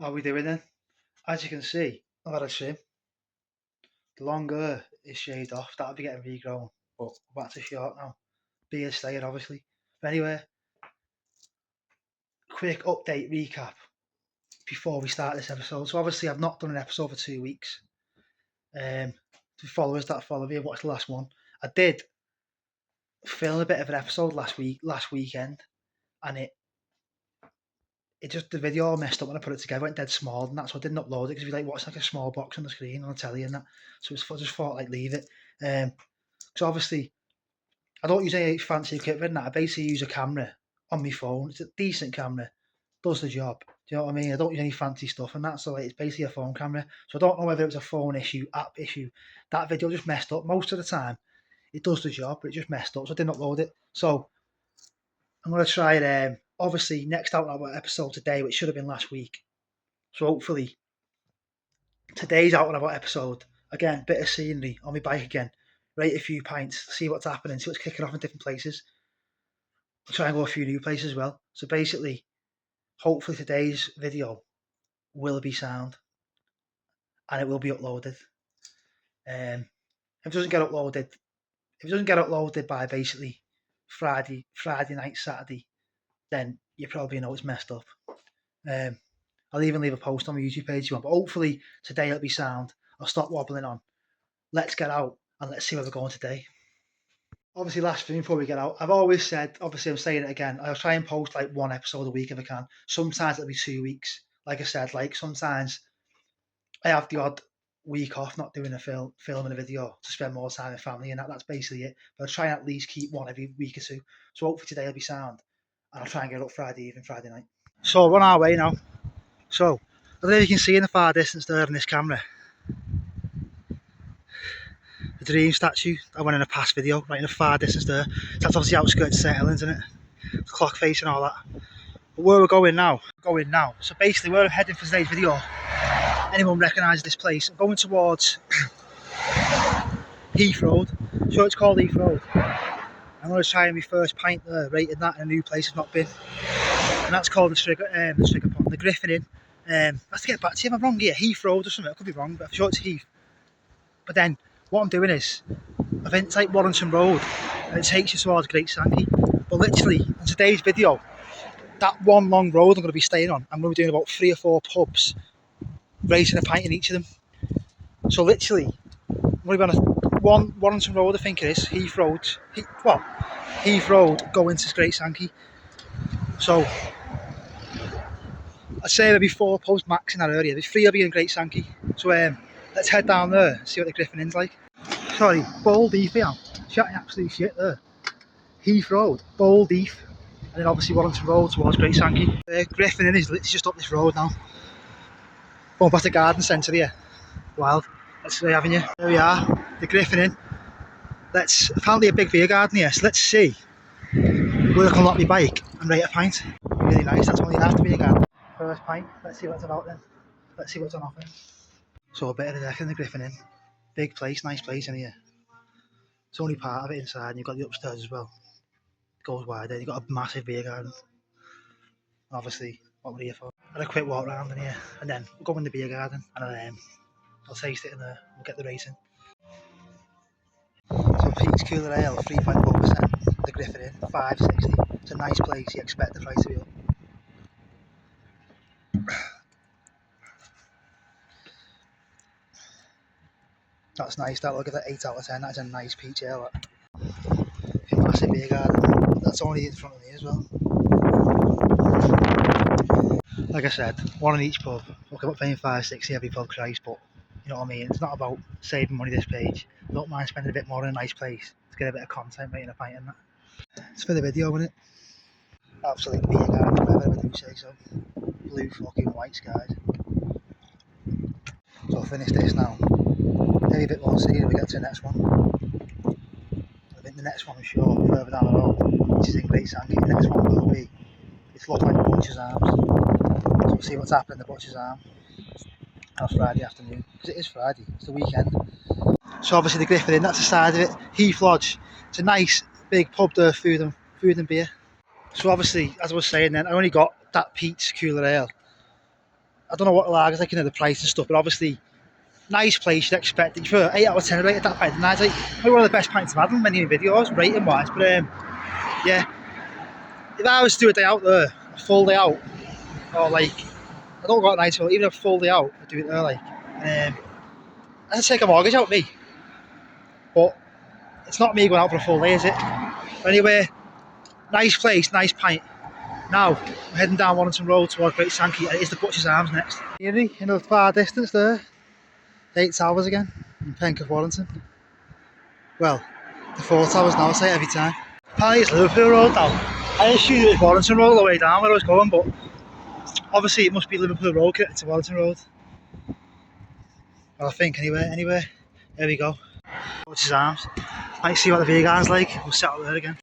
How are we doing then? As you can see, I've had a trim. The long hair is shaved off. That'll be getting regrown. But back to short now. Beard staying, obviously. But anyway, quick update recap before we start this episode. So obviously I've not done an episode for 2 weeks. To followers that follow me and watch the last one, I did film a bit of an episode last weekend, and it just, the video all messed up when I put it together. It went dead small, and that's why I didn't upload it, because we like watch like a small box on the screen on the telly and that. So I just thought like leave it. So obviously I don't use any fancy equipment and that. I basically use a camera on my phone. It's a decent camera, does the job. Do you know what I mean? I don't use any fancy stuff and that, so like, it's basically a phone camera. So I don't know whether it was a phone issue, app issue. That video just messed up. Most of the time it does the job, but it just messed up, so I didn't upload it. So I'm going to try it. Obviously, next out episode today, which should have been last week. So hopefully today's out and about episode. Again, bit of scenery on my bike again. Rate a few pints, see what's happening, see what's kicking off in different places. I'll try and go a few new places as well. So basically, hopefully today's video will be sound and it will be uploaded. If it doesn't get uploaded by basically Friday night, Saturday, then you probably know it's messed up. I'll even leave a post on my YouTube page if you want, but hopefully today it'll be sound. I'll stop wobbling on. Let's get out and let's see where we're going today. Obviously, last thing before we get out, I've always said, obviously I'm saying it again, I'll try and post like one episode a week if I can. Sometimes it'll be 2 weeks. Like I said, like sometimes I have the odd week off not doing a filming a video to spend more time with family, and that's basically it. But I'll try and at least keep one every week or two. So hopefully today will be sound, and I'll try and get it up Friday evening, Friday night. So we're on our way now. So I don't know if you can see in the far distance there in this camera, the dream statue I went in a past video, right in the far distance there. That's obviously outskirts of St Helens, isn't it? The clock face and all that. But where we're going now, so basically we're heading for today's video. Anyone recognises this place? I'm going towards Heath Road. So it's called Heath Road. I'm going to try my first pint there, rating that in a new place I've not been. And that's called the Trigger Pond, the Griffin Inn. I have to get back to you if I'm wrong here, Heath Road or something, I could be wrong, but I'm sure it's Heath. But then what I'm doing is, I think it's like Warrington Road, and it takes you towards Great Sankey. But literally, in today's video, that one long road I'm going to be staying on, I'm going to be doing about 3 or 4 pubs, raising a pint in each of them. So literally, I'm going to be on one Warrington Road, I think it is, Heath Road, Heath Road going to Great Sankey. So I'd say there'll be 4 pubs max in that area. The 3 will be in Great Sankey. So let's head down there and see what the Griffin Inn's like. Sorry, Bold Heath here. Chatting absolute shit there. Heath Road, Bold Heath, and then obviously Warrington Road towards Great Sankey. Griffin Inn is literally just up this road now. Going past the garden centre here. Wild. That's the avenue. There we are, the Griffin Inn. Apparently a big beer garden here, so let's see where I can lock my bike and rate a pint. Really nice, that's only half the beer garden. First pint, let's see what's about then. Let's see what's on offer. So a bit of the deck in the Griffin Inn. Big place, nice place in here. It's only part of it inside, and you've got the upstairs as well. It goes wider, you've got a massive beer garden. Obviously, what we're here for. Had a quick walk around in here, and then we'll go in the beer garden, and then I'll taste it in there, we'll get the rating. So Pete's Cooler Ale, 3.4%, the Griffin Inn, $5.60. It's a nice place, you expect the price to be up. That's nice, that look at that 8 out of 10, that's a nice peach ale. A massive beer garden, that's only in front of me as well. Like I said, one in each pub. Look, I'm not paying $5.60 every pub, Christ, but you know what I mean, it's not about saving money this page. I don't mind spending a bit more in a nice place to get a bit of content, making a pint in that. It's for the video, isn't it? Absolute beer garden, whatever I do say so. Blue fucking white skies. So I'll finish this now. Maybe a bit more see if we get to the next one. I think the next one is sure further down the road, which is in Great Sankey. The next one will be, it's looked like Butcher's Arms. So we'll see what's happening in the Butcher's Arm on Friday afternoon, because it is Friday, it's the weekend. So obviously the Griffin Inn, that's the side of it. Heath Lodge, it's a nice big pub there, food and beer. So obviously, as I was saying then, I only got that Pete's Cooler Ale. I don't know what the lagers like, the price and stuff, but obviously, nice place. You'd expect it for 8 out of 10. I rated that pint. And it's like maybe one of the best pints I've had in many videos, rating wise. But yeah, if I was to do a day out there, a full day out, or like, I don't got a night, even a full day out, I'd do it there. Like, I'd take a mortgage out me, but it's not me going out for a full day, is it? But anyway, nice place, nice pint. Now, I'm heading down Warrington Road towards Great Sankey, and it is the Butcher's Arms next. Here, in the far distance there, 8 towers again, in Penketh, Warrington. Well, the 4 towers now, I say it every time. Apparently it's Liverpool Road now. I assumed it was Warrington Road all the way down where I was going, but obviously it must be Liverpool Road connected to Warrington Road. Well, I think anyway, there we go. Butcher's Arms. Might see what the beer garden's like, we'll settle there again.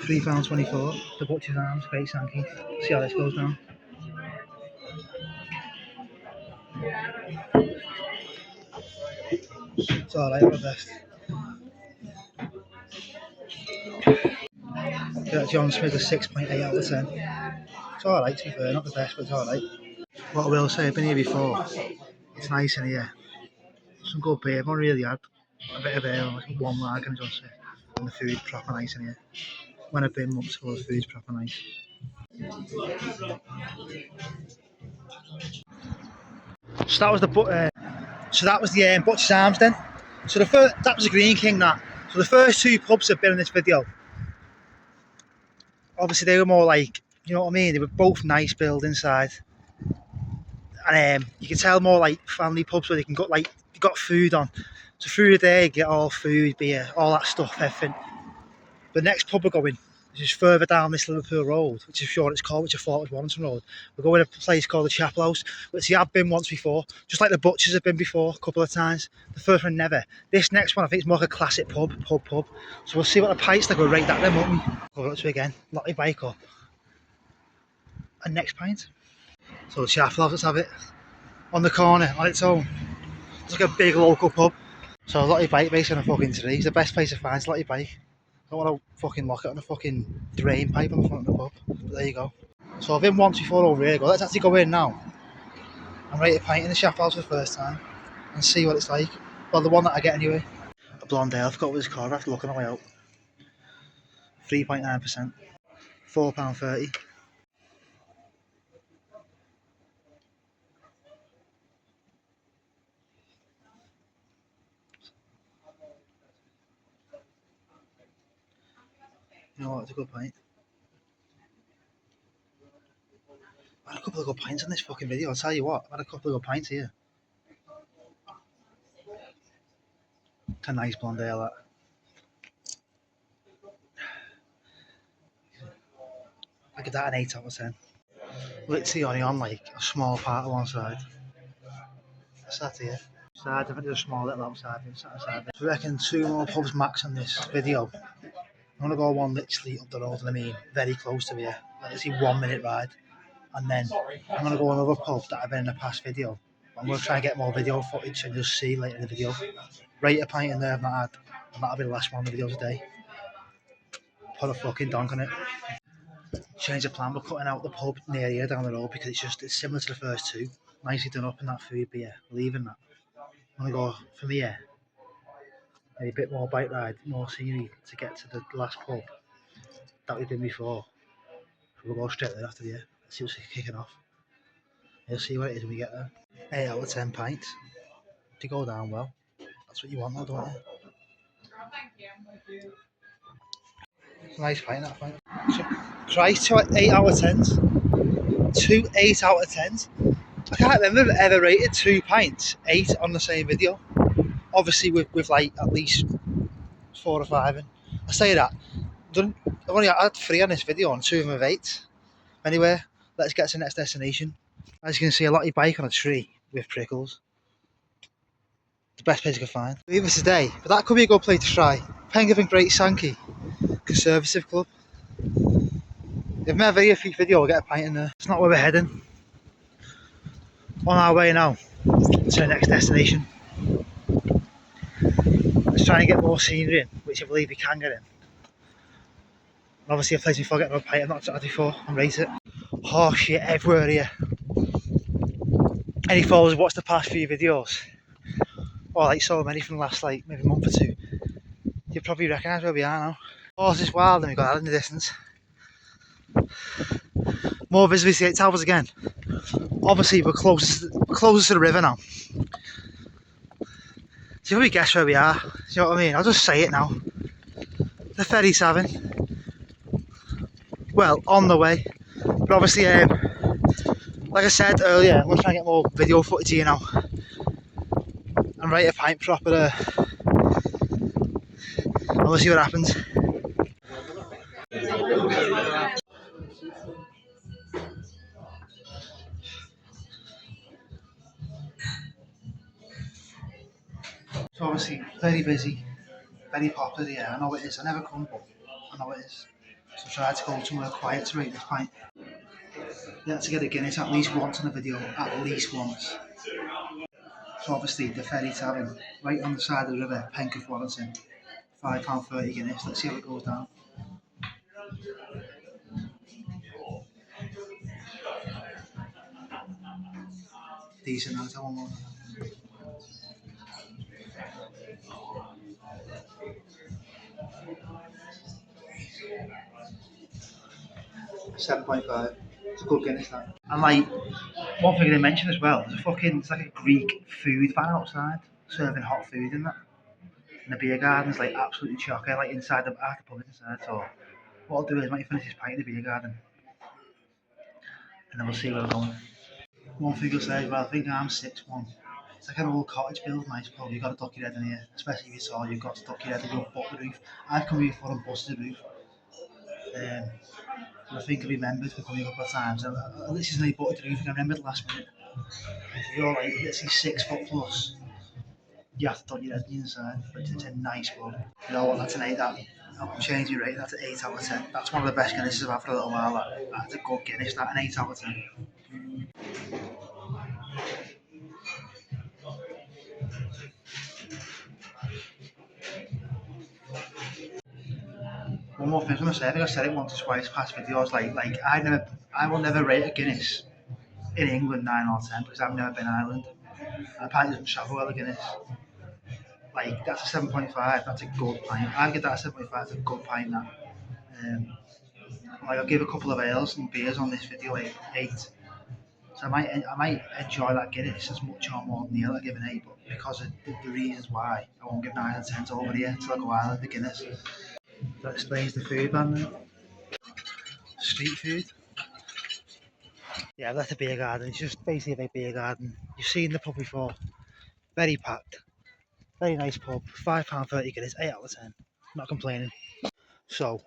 £3.24, the Butcher's Arms, Great Sankey. See how this goes down. It's alright, at best. Got John Smith a 6.8 out of 10. It's alright to be fair, not the best, but it's alright. What I will say, I've been here before. It's nice in here. Some good beer, I've not really had a bit of ale, like one lager and just and the food's proper nice in here. When I've been months ago, the food's proper nice. So that was the Butcher's Arms then. So that was the Green King that. So the first 2 pubs have been in this video. Obviously they were more like, you know what I mean? They were both nice built inside. And you can tell more like family pubs where they can got you got food on. So through the day you get all food, beer, all that stuff, everything. The next pub we're going is further down this Liverpool Road, which is sure it's called, which I thought was Warrington Road. We're going to a place called the Chapel House, which I have been once before, just like the Butchers have been before a couple of times. The first one never. This next one I think is more like a classic pub. So we'll see what the pints like, we'll rate that then, won't we? Go up to again, lock your bike up. And next pint. So the Chapel House, let's have it. On the corner, on its own. It's like a big local pub. So lock your bike based on a fucking tree. It's the best place to find, so lock your bike. I don't want to fucking lock it on a fucking drain pipe on the front of the pub. But there you go. So I've been once before over here. Let's actually go in now and rate a pint in the Chapel House for the first time and see what it's like. Well, the one that I get anyway. A blonde ale, I forgot what it's called, I have to look on the way out. 3.9%. £4.30. You know what, it's a good pint. I've had a couple of good pints in this fucking video, I'll tell you what, I've had a couple of good pints here. It's a nice blonde ale, that. I give that an 8 out of 10. Literally only on like a small part of one side. What's that here? Side, I think there's a small little outside. So I reckon 2 more pubs max on this video. I'm gonna go one literally up the road, and I mean very close to here. Let's see, 1 minute ride. And then I'm gonna go another pub that I've been in the past video. I'm gonna try and get more video footage and just see later in the video. Rate a pint in there I've not had, and that'll be the last one of the videos today. Put a fucking donk on it. Change the plan, we're cutting out the pub near here down the road because it's similar to the first 2. Nicely done up in that food beer. Leaving that. I'm gonna go from here. Maybe a bit more bike ride, more scenery to get to the last pub that we've been before. So we'll go straight there after the year. See what's kicking off. You'll see what it is when we get there. 8 out of 10 pints. To go down well. That's what you want though, don't you? It's a nice pint, that pint. So, Christ, 2 8 out of 10s. 2 8 out of 10s. I can't remember if I've ever rated 2 pints 8 on the same video. Obviously with like at least 4 or 5 in. I say that. I've only had 3 on this video and 2 of them have 8. Anyway, let's get to the next destination. As you can see, a lot of bike on a tree with prickles. The best place I could find. Leave us today, but that could be a good place to try. Penketh and Great Sankey Conservative Club. If never here for your video, we'll get a pint in there. It's not where we're heading. On our way now to the next destination. Let's try and get more scenery in, which I believe we can get in. And obviously a place before getting a pint I've not tried before and rate it. horse shit everywhere here. Any followers watched the past few videos, or like so many from the last like maybe month or two, you probably recognise where we are now. Horse is wild and we've got that in the distance. More visibility towers again. Obviously we're closest to the river now. So you probably guess where we are. You know what I mean? I'll just say it now. The ferry's having. Well, on the way. But obviously, like I said earlier, I'm going to try and get more video footage here now. And write a pint proper. And we'll see what happens. So obviously, very busy, very popular here. I know it is. I never come, but I know it is. So I tried to go somewhere quiet to rate this pint. You have to get a Guinness at least once in a video, at least once. So obviously the ferry tavern, right on the side of the river, Pencoff, Warrington, £5.30 Guinness. Let's see how it goes down. Decent, I'll tell one more. 7.5. It's a good Guinness that. And like, one thing I didn't mention as well, it's like a Greek food van outside, serving hot food in that. And the beer garden's like absolutely chocker, like inside the pub inside. So what I'll do is might finish this pint in the beer garden, and then we'll see where we're going. One thing I'll say as well, I think I'm 6'1". It's like an old cottage build, nice pub. You've got to duck your head in here, especially if you're tall. You've got to duck your head and go butt the roof. I've come here before and busted the roof. But I think I remembered for coming a couple of times. This is only butted the roof, and I remembered last minute. If you're like literally 6 foot plus, you have to duck your head in the inside. But it's a nice pub. You know what? That's an 8. I'm changing your rate. That's an 8 out of 10. That's one of the best Guinnesses I've had for a little while. That's a good Guinness. That an 8 out of 10. One more thing I was going to say, I think I said it once or twice past videos, like I will never rate a Guinness in England 9 or 10 because I've never been Ireland. And apparently doesn't travel well a Guinness. Like that's a 7.5, that's a good pint. I get that a 7.5, that's a good pint that. Like I'll give a couple of ales and beers on this video 8. So I might enjoy that Guinness as much or more than the ale I give an 8, but because of the reasons why I won't give 9 and 10 over here till I go Ireland the Guinness. That explains the food ban then. Street food. Yeah, I've left the beer garden. It's just basically a big beer garden. You've seen the pub before. Very packed. Very nice pub. £5.30 Guinness, 8 out of 10. Not complaining. So,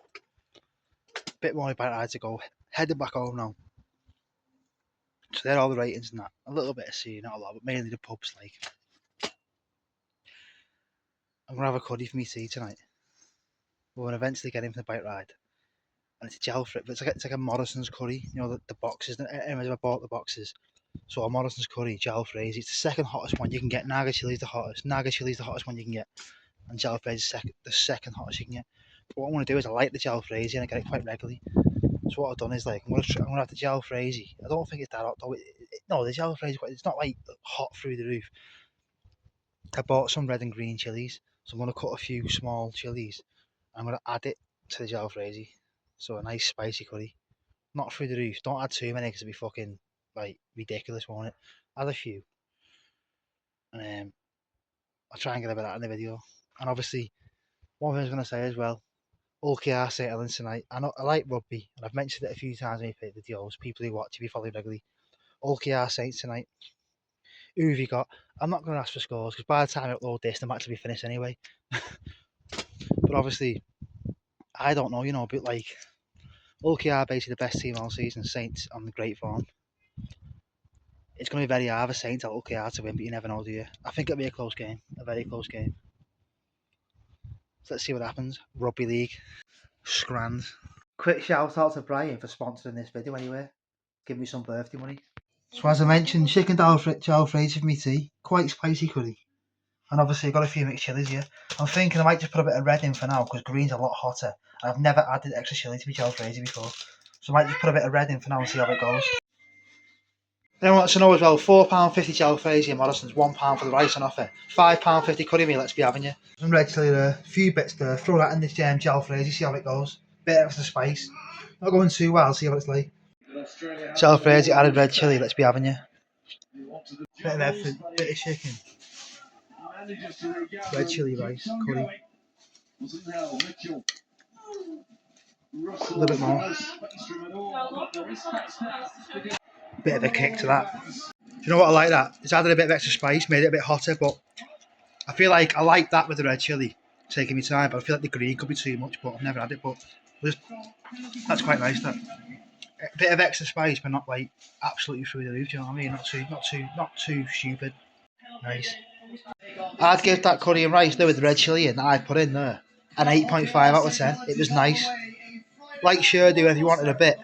a bit more about I had to go. Heading back home now. So they're all the ratings and that. A little bit of sea, not a lot, but mainly the pubs. Like, I'm gonna have a cuddy for me tea tonight. We're gonna eventually get in for the bike ride. And it's a gel for it, but it's like a Morrison's curry. You know the boxes. Anyways, I bought the boxes. So a Morrison's curry, gel fraise. It's the second hottest one you can get. Naga chili's the hottest. Naga chili's the hottest one you can get, and gel fraise is the second hottest you can get. But what I want to do is I like the gel fraise and I get it quite regularly. So what I've done is like I'm gonna have the gel fraise. I don't think it's that hot though. No, the gel fraise it's not like hot through the roof. I bought some red and green chilies, so I'm gonna cut a few small chilies. I'm gonna add it to the gel fraise. So a nice spicy curry. Not through the roof. Don't add too many because it'll be fucking like ridiculous, won't it? Add a few. And I'll try and get a bit of that in the video. And obviously, one thing I was going to say as well, OKR St Helens tonight. I like rugby, and I've mentioned it a few times when you play videos. People who watch, if you follow regularly. OKR Saints tonight. Who have you got? I'm not going to ask for scores because by the time I upload this, the match will be finished anyway. But obviously, I don't know, but like, OKR basically the best team all season, Saints on the great form. It's going to be very hard for Saints at OKR to win, but you never know, do you? I think it'll be a close game, a very close game. So let's see what happens. Rugby League. Scrand. Quick shout out to Brian for sponsoring this video anyway. Give me some birthday money. So as I mentioned, chicken gel fraise with me tea. Quite spicy curry. And obviously I've got a few mixed chilies here. I'm thinking I might just put a bit of red in for now because green's a lot hotter. And I've never added extra chili to my gel fraise before. So I might just put a bit of red in for now and see how it goes. Anyone wants to know as well, £4.50 jalfrezi in Morrison's, £1 for the rice on offer. £5.50 curry meal, let's be having you. Some red chilli there, a few bits there, throw that in this jalfrezi, see how it goes. Bit extra spice. Not going too well, see what it's like. Jalfrezi, added red chilli, let's be having you. Bit of everything, bit of chicken. Red chilli rice, curry. A little bit more. Bit of a kick to that. Do you know what I like that? It's added a bit of extra spice, made it a bit hotter, but I feel like I like that with the red chilli, taking me time, but I feel like the green could be too much, but I've never had it, but that's quite nice, that. A bit of extra spice, but not like absolutely through the roof, do you know what I mean? Not too stupid. Nice. I'd give that curry and rice there with the red chilli in that I put in there an 8.5 out of 10. It was nice. Like sure do if you wanted a bit.